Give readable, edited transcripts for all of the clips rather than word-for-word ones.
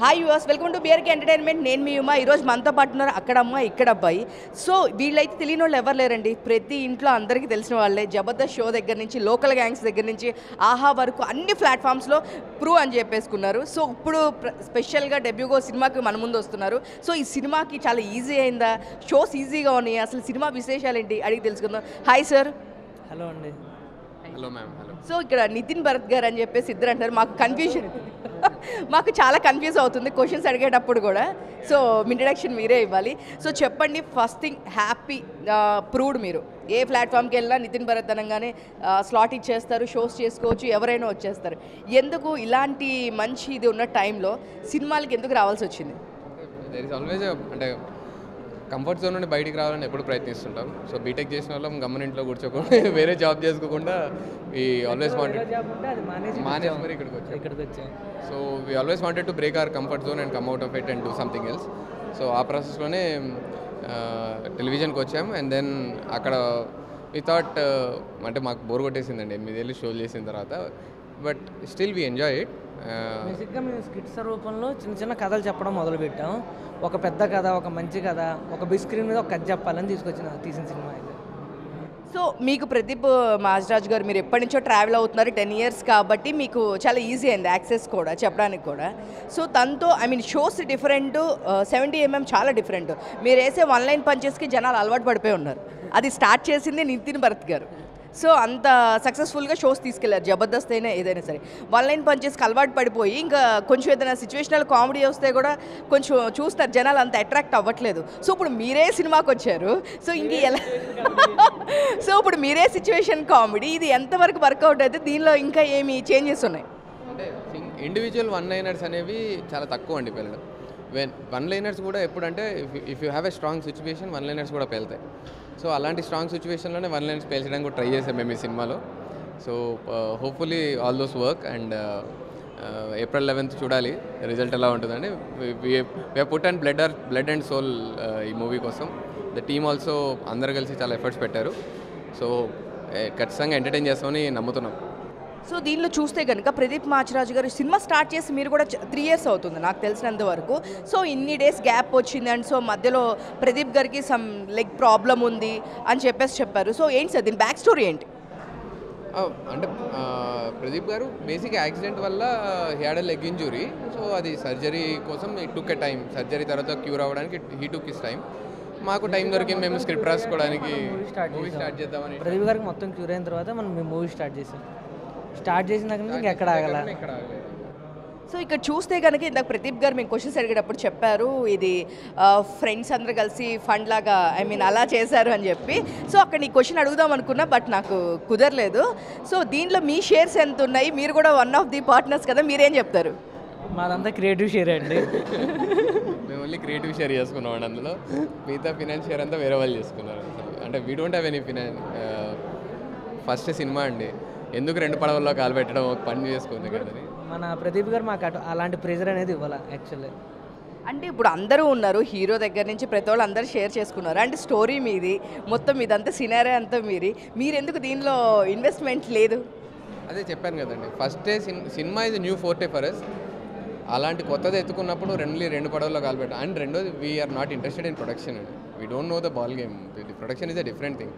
Hi yours, welcome to BRK entertainment. నేను మీ ఉమా. ఈరోజు మనతో పాటు ఉన్నారు అక్కడ అమ్మ ఇక్కడ అబ్బాయి. సో వీళ్ళైతే తెలియని వాళ్ళు ఎవరు లేరండి. ప్రతి ఇంట్లో అందరికీ తెలిసిన వాళ్ళే. జబర్దస్త్ షో దగ్గర నుంచి, లోకల్ గ్యాంగ్స్ దగ్గర నుంచి, ఆహా వరకు అన్ని ప్లాట్ఫామ్స్లో ప్రూవ్ అని చెప్పేసుకున్నారు. సో ఇప్పుడు స్పెషల్గా డెబ్యూగో సినిమాకి మన ముందు వస్తున్నారు. సో ఈ సినిమాకి చాలా ఈజీ అయిందా, షోస్ ఈజీగా ఉన్నాయి, అసలు సినిమా విశేషాలు ఏంటి అడిగి తెలుసుకుందాం. Hi sir. హలో అండి. Hello ma'am. హలో. సో ఇక్కడ నితిన్ భరత్ గారు అని చెప్పేసి ఇద్దరు అంటారు. మాకు చాలా కన్ఫ్యూజ్ అవుతుంది క్వశ్చన్స్ అడిగేటప్పుడు కూడా. సో ఇంట్రడక్షన్ మీరే ఇవ్వాలి. సో చెప్పండి, ఫస్ట్ థింగ్ హ్యాపీ ప్రూవ్డ్ మీరు ఏ ప్లాట్ఫామ్కి వెళ్ళినా నితిన్ భరత్ అనగానే స్లాట్ ఇచ్చేస్తారు, షోస్ చేసుకోవచ్చు, ఎవరైనా వచ్చేస్తారు. ఎందుకు ఇలాంటి మంచి ఇది ఉన్న టైంలో సినిమాలకి ఎందుకు రావాల్సి వచ్చింది? దేర్ ఇస్ ఆల్వేజ్ అంటే కంఫర్ట్ జోన్ నుండి బయటికి రావాలని ఎప్పుడు ప్రయత్నిస్తుంటాం. సో బీటెక్ చేసిన వాళ్ళం గమ్మని ఇంట్లో కూర్చోకుండా వేరే జాబ్ చేసుకోకుండా వీ ఆల్వేస్ వాంటెడ్ మానేసి మరి ఇక్కడికి వచ్చాం. So we always wanted to break our comfort zone and come out of it and do something else. So ఆ ప్రాసెస్లోనే టెలివిజన్కి వచ్చాం. అండ్ దెన్ అక్కడ వి థాట్ అంటే మాకు బోర్ కొట్టేసిందండి 8 ఏళ్ళు షోలు చేసిన తర్వాత. But still we enjoy it. బేసిక్గా మేము స్కిట్స్ రూపంలో చిన్న చిన్న కథలు చెప్పడం మొదలుపెట్టాం. ఒక పెద్ద కథ, ఒక మంచి కథ, ఒక బిగ్ స్క్రీన్ మీద ఒక కథ చెప్పాలని తీసిన సినిమా ఇది. సో మీకు ప్రదీప్ మాజరాజ్ గారు, మీరు ఎప్పటి నుంచో ట్రావెల్ అవుతున్నారు, 10 years కాబట్టి మీకు చాలా ఈజీ అయింది యాక్సెస్ కూడా చెప్పడానికి కూడా. సో తనతో షోస్ డిఫరెంట్, 70mm చాలా డిఫరెంట్. మీరు వేసే లైన్ పంచెస్కి జనాలు అలవాటు పడిపోయి ఉన్నారు. అది స్టార్ట్ చేసింది నితిన్ భరత్ గారు. సో అంత సక్సెస్ఫుల్గా షోస్ తీసుకెళ్లారు, జబర్దస్త్ అయినా ఏదైనా సరే. లైన్ పంచెస్కి అలవాటు పడిపోయి ఇంకా కొంచెం ఏదైనా సిచ్యువేషనల్ కామెడీ వస్తే కూడా కొంచెం చూస్తారు జనాలు, అంత అట్రాక్ట్ అవ్వట్లేదు. సో ఇప్పుడు మీరే సినిమాకి వచ్చారు. సో ఇంక ఎలా సో ఇప్పుడు మీరే సిచ్యువేషన్ కామెడీ, ఇది ఎంతవరకు వర్కౌట్ అయితే దీనిలో ఇంకా ఏమి చేంజెస్ ఉన్నాయి? అంటే ఇండివిజువల్ వన్-లైనర్స్ అనేవి చాలా తక్కువ అండి పెళ్ళడం. వన్-లైనర్స్ కూడా ఎప్పుడంటే if you have a strong situation one liners కూడా పేలుతాయి. సో అలాంటి స్ట్రాంగ్ సిచ్యువేషన్లోనే వన్-లైనర్స్ పేల్చడానికి కూడా ట్రై చేసాం మేము ఈ సినిమాలో. So hopefully all those work. And April 11th చూడాలి రిజల్ట్ ఎలా ఉంటుందండి. We put and blood and soul ఈ మూవీ కోసం. ద టీమ్ ఆల్సో అందరు కలిసి చాలా ఎఫర్ట్స్ పెట్టారు. సో ఖచ్చితంగా ఎంటర్టైన్ చేస్తామని నమ్ముతున్నాం. సో దీనిలో చూస్తే కనుక ప్రదీప్ మాచిరాజు గారు సినిమా స్టార్ట్ చేసి మీరు కూడా 3 years అవుతుంది నాకు తెలిసినంత వరకు. సో ఇన్ని డేస్ గ్యాప్ వచ్చింది అండ్ సో మధ్యలో ప్రదీప్ గారికి సమ్ లెగ్ ప్రాబ్లం ఉంది అని చెప్పారు. సో ఏంటి సార్ దీని బ్యాక్ స్టోరీ ఏంటి? అంటే ప్రదీప్ గారు బేసిక్ యాక్సిడెంట్ వల్ల he had a leg injury. So అది సర్జరీ కోసం it took a time. Surgery తర్వాత క్యూర్ అవ్వడానికి హీ టుక్ హిస్ టైం. మాకు టైం దొరికింది, మేము స్క్రిప్ట్ రాసుకోవడానికి మూవీ స్టార్ట్ చేద్దామని. ప్రదీప్ గారికి మొత్తం క్యూర్ అయిన తర్వాత మనం మూవీ స్టార్ట్ చేసిన దగ్గర నుంచి ఎక్కడ ఆగల. సో ఇక్కడ చూస్తే కనుక ఇందాక ప్రదీప్ గారు మేము క్వశ్చన్స్ అడిగేటప్పుడు చెప్పారు, ఇది ఫ్రెండ్స్ అందరూ కలిసి ఫండ్ లాగా అలా చేశారు అని చెప్పి. సో అక్కడ ఈ క్వశ్చన్ అడుగుదాం అనుకున్నా, బట్ నాకు కుదరలేదు. సో దీంట్లో మీ షేర్స్ ఎంత ఉన్నాయి? మీరు కూడా వన్ ఆఫ్ ది పార్ట్నర్స్ కదా, మీరేం చెప్తారు? మాదంతా క్రియేటివ్ షేర్ అండి. మేము ఓన్లీ క్రియేటివ్ షేర్ చేసుకున్నాం అండి. అందులో మిగతా ఫినాన్స్ షేర్ అంతా వేరే వాళ్ళు చేసుకున్నారు. అంటే we don't have any first cinema అండి, ఎందుకు 2 పడవల్లో కాలు పెట్టడం, ఒక పని చేసుకుంది కదని. మన ప్రదీప్ గారు మాకు అలాంటి ప్రెజర్ అనేది ఇవ్వాలి యాక్చువల్లీ. అంటే ఇప్పుడు అందరూ ఉన్నారు, హీరో దగ్గర నుంచి ప్రతి వాళ్ళు అందరూ షేర్ చేసుకున్నారు. అంటే స్టోరీ మీది, మొత్తం ఇదంతా సినారే అంతా మీరు ఎందుకు దీనిలో ఇన్వెస్ట్మెంట్ లేదు? అదే చెప్పాను కదండి, ఫస్ట్ డే సినిమా ఇది న్యూ ఫోర్టే ఫర్ అస్. అలాంటి కొత్తది ఎత్తుకున్నప్పుడు 2 పడవల్లో కాలు పెట్టాం. అండ్ రెండోది, we're not interested in production అండి. We don't know the ball game. The production is a different thing.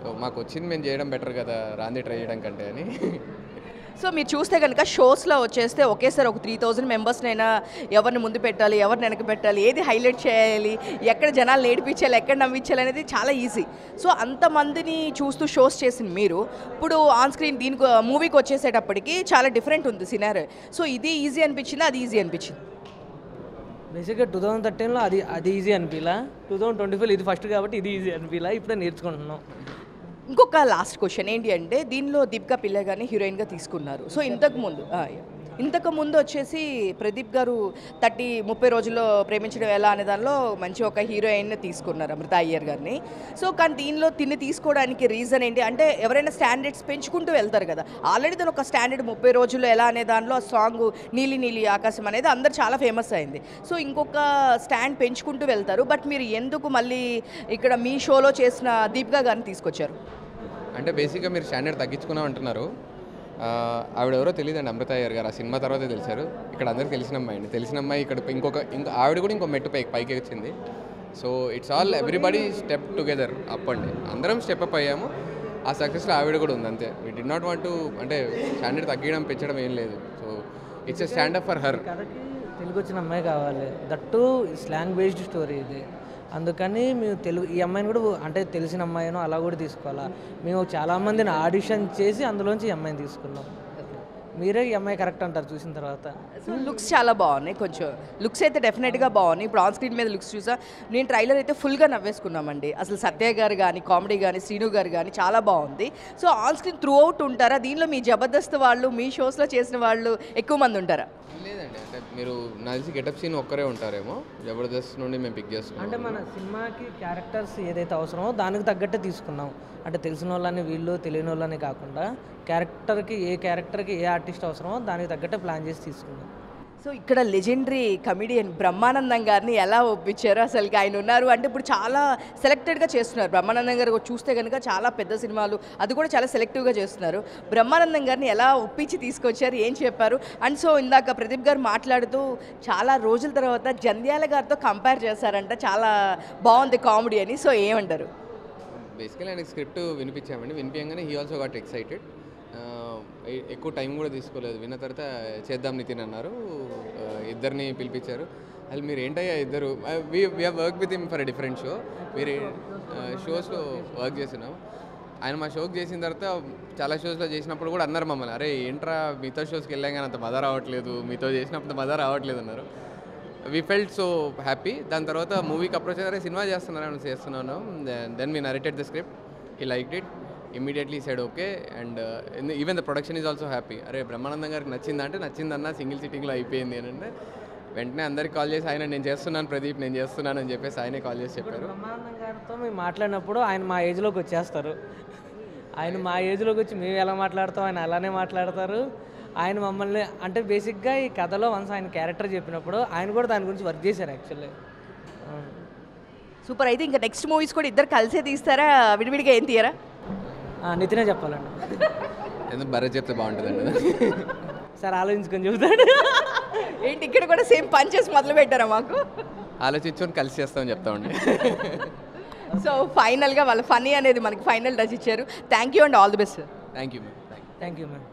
So మాకు వచ్చింది మేము చేయడం బెటర్ కదా, రాంది ట్రై చేయడం కంటే అని. సో మీరు చూస్తే కనుక షోస్లో వచ్చేస్తే ఒకేసారి ఒక 3000 మెంబర్స్నైనా ఎవరిని ముందు పెట్టాలి, ఎవరిని వెనక పెట్టాలి, ఏది హైలైట్ చేయాలి, ఎక్కడ జనాలు నేర్పించాలి, ఎక్కడ నవ్వించాలి అనేది చాలా ఈజీ. సో అంతమందిని చూస్తూ షోస్ చేసిన మీరు ఇప్పుడు ఆన్ స్క్రీన్ దీనికి మూవీకి వచ్చేసేటప్పటికి చాలా డిఫరెంట్ ఉంది సినారో. సో ఇది ఈజీ అనిపించింది, అది ఈజీ అనిపించింది? బేసిక్గా 2013లో అది ఈజీ అనిపించలా, 2025 ఇది ఫస్ట్ కాబట్టి ఇది ఈజీ అనిపించలా, ఇప్పుడే నేర్చుకుంటున్నాం. ఇంకొక లాస్ట్ క్వశ్చన్ ఏంటి అంటే, దీనిలో దీపికా పిల్లగాని హీరోయిన్గా తీసుకున్నారు. సో ఇంతకు ముందు వచ్చేసి ప్రదీప్ గారు 30 రోజుల్లో ప్రేమించడం ఎలా అనే దానిలో మంచి ఒక హీరోయిన్ తీసుకున్నారు, అమృత అయ్యర్ గారిని. సో కానీ దీనిలో తీసుకోవడానికి రీజన్ ఏంటి అంటే, ఎవరైనా స్టాండర్డ్స్ పెంచుకుంటూ వెళ్తారు కదా. ఆల్రెడీ దాని ఒక స్టాండర్డ్ 30 రోజుల్లో ఎలా అనే దానిలో ఆ సాంగ్ నీలి నీలి ఆకాశం అనేది అందరు చాలా ఫేమస్ అయింది. సో ఇంకొక స్టాండ్ పెంచుకుంటూ వెళ్తారు. బట్ మీరు ఎందుకు మళ్ళీ ఇక్కడ మీ షోలో చేసిన దీపికా గారిని తీసుకొచ్చారు? అంటే బేసిక్గా మీరు స్టాండర్డ్ తగ్గించుకున్నాం అంటున్నారు. ఆవిడ ఎవరో తెలియదండి, అమృత అయ్యర్ గారు. ఆ సినిమా తర్వాతే తెలిసారు. ఇక్కడ అందరికి తెలిసిన అమ్మాయి అండి. తెలిసిన అమ్మాయి ఇక్కడ ఇంకా ఆవిడ కూడా ఇంకో మెట్టు పైకి వచ్చింది. So it's all everybody step together up అండి. అందరం స్టెప్ అప్ అయ్యాము. ఆ సక్సెస్లో ఆవిడ కూడా ఉంది అంతే. We did not want to అంటే స్టాండర్డ్ తగ్గడం పెంచడం ఏం లేదు. So it's a stand up for her. కథకి తెలుగు వచ్చిన అమ్మాయి కావాలి, దట్టు స్లాంగ్ బేస్డ్ స్టోరీ ఇది. అందుకని మేము తెలుగు ఈ అమ్మాయిని కూడా అంటే తెలిసిన అమ్మాయినో అలా కూడా తీసుకోవాలా. మేము చాలామందిని ఆడిషన్ చేసి అందులోంచి ఈ అమ్మాయిని తీసుకున్నాం. మీరే ఈ అమ్మాయి కరెక్ట్ అంటారు చూసిన తర్వాత. సో లుక్స్ చాలా బాగున్నాయి. కొంచెం లుక్స్ అయితే డెఫినెట్గా బాగున్నాయి. ఇప్పుడు ఆన్ స్క్రీన్ మీద లుక్స్ చూసా నేను ట్రైలర్ అయితే ఫుల్గా నవ్వేసుకున్నామండి. అసలు సత్య గారు కానీ కామెడీ కానీ శ్రీను గారు కానీ చాలా బాగుంది. So on screen through out ఉంటారా? దీనిలో మీ జబర్దస్త్ వాళ్ళు మీ షోస్లో చేసిన వాళ్ళు ఎక్కువ మంది ఉంటారా? లేదండి, అంటే మీరు నాకు తెలిసి గెటప్ సీన్ ఒక్కరే ఉంటారేమో. జబర్దస్త్ నుండి మేము పిక్ చేస్తున్నాం. అంటే మన సినిమాకి క్యారెక్టర్స్ ఏదైతే అవసరమో దానికి తగ్గట్టే తీసుకున్నాం. అంటే తెలిసిన వాళ్ళని వీళ్ళు తెలియని వాళ్ళని కాకుండా ఏ క్యారెక్టర్కి ఏ ఆర్టిస్ట్ అవసరమో దానికి తగ్గట్టే ప్లాన్ చేసి తీసుకున్నాం. సో ఇక్కడ లెజెండరీ కమిడియన్ బ్రహ్మానందం గారిని ఎలా ఒప్పించారు? అసలు ఆయన ఉన్నారు అంటే ఇప్పుడు చాలా సెలెక్టెడ్గా చేస్తున్నారు. బ్రహ్మానందం గారు చూస్తే కనుక చాలా పెద్ద సినిమాలు అది కూడా చాలా సెలెక్టివ్గా చేస్తున్నారు. బ్రహ్మానందం గారిని ఎలా ఒప్పించి తీసుకొచ్చారు, ఏం చెప్పారు? అండ్ సో ఇందాక ప్రదీప్ గారు మాట్లాడుతూ చాలా రోజుల తర్వాత జంధ్యాల గారితో కంపేర్ చేశారంట, చాలా బాగుంది కామెడీ అని. సో ఏమంటారు? బేసికలీ ఆయనకి స్క్రిప్ట్ వినిపించామండి. వినిపించగానే హీ ఆల్సో గాట్ ఎక్సైటెడ్. ఎక్కువ టైం కూడా తీసుకోలేదు. విన్న తర్వాత చేద్దాం నితిన్ అన్నారు. ఇద్దరిని పిలిపించారు. అది మీరు ఏంటయ్యా ఇద్దరు, we have work with him for a different show. మీరు షోస్లో వర్క్ చేస్తున్నాం. ఆయన మా షోకి చేసిన తర్వాత చాలా షోస్లో చేసినప్పుడు కూడా అన్నారు మమ్మల్ని, అరే ఏంట్రా మీతో షోస్కి వెళ్ళాం కానీ అంత మజా రావట్లేదు, మీతో చేసినప్పుడు మజా రావట్లేదు అన్నారు. We felt so happy. దాని తర్వాత మూవీకి అప్రోచ్ అయ్యారే, సినిమా చేస్తున్నాను. Then we narrated the script. He liked it. Immediately said okay. And even the production is also happy. అరే బ్రహ్మానందం గారికి నచ్చిందంటే నచ్చిందన్న, సింగిల్ సిట్టింగ్లో అయిపోయింది అని అంటే వెంటనే అందరికి కాల్ చేసి ఆయన నేను చేస్తున్నాను ప్రదీప్, నేను చేస్తున్నాను అని చెప్పేసి ఆయనే కాల్ చేసి చెప్పారు. బ్రహ్మానందం గారితో మేము మాట్లాడినప్పుడు ఆయన మా ఏజ్లోకి వచ్చేస్తారు. ఆయన మా ఏజ్లోకి వచ్చి మేము ఎలా మాట్లాడతాం ఆయన అలానే మాట్లాడతారు. ఆయన మమ్మల్ని అంటే బేసిక్గా ఈ కథలో వన్స్ ఆయన క్యారెక్టర్ చెప్పినప్పుడు ఆయన కూడా దాని గురించి వర్క్ చేశారు యాక్చువల్లీ. సూపర్. అయితే ఇంకా నెక్స్ట్ మూవీస్ కూడా ఇద్దరు కలిసే తీస్తారా, విడివిడిగా ఏం తీయరా? నితినే చెప్పాలండి. ఎందుకు భరత్ చెప్తే బాగుంటుందండి. సార్ ఆలోచించుకొని చెబుతాడు. ఏంటి ఇక్కడ కూడా సేమ్ పంచెస్ మొదలు పెట్టారా మాకు? ఆలోచించుకొని కలిసి చేస్తామని చెప్తామండి. సో ఫైనల్గా వాళ్ళ ఫనీ అనేది మనకి ఫైనల్ టచ్ ఇచ్చారు. Thank you and all the best. Thank you ma'am. Thank you ma'am.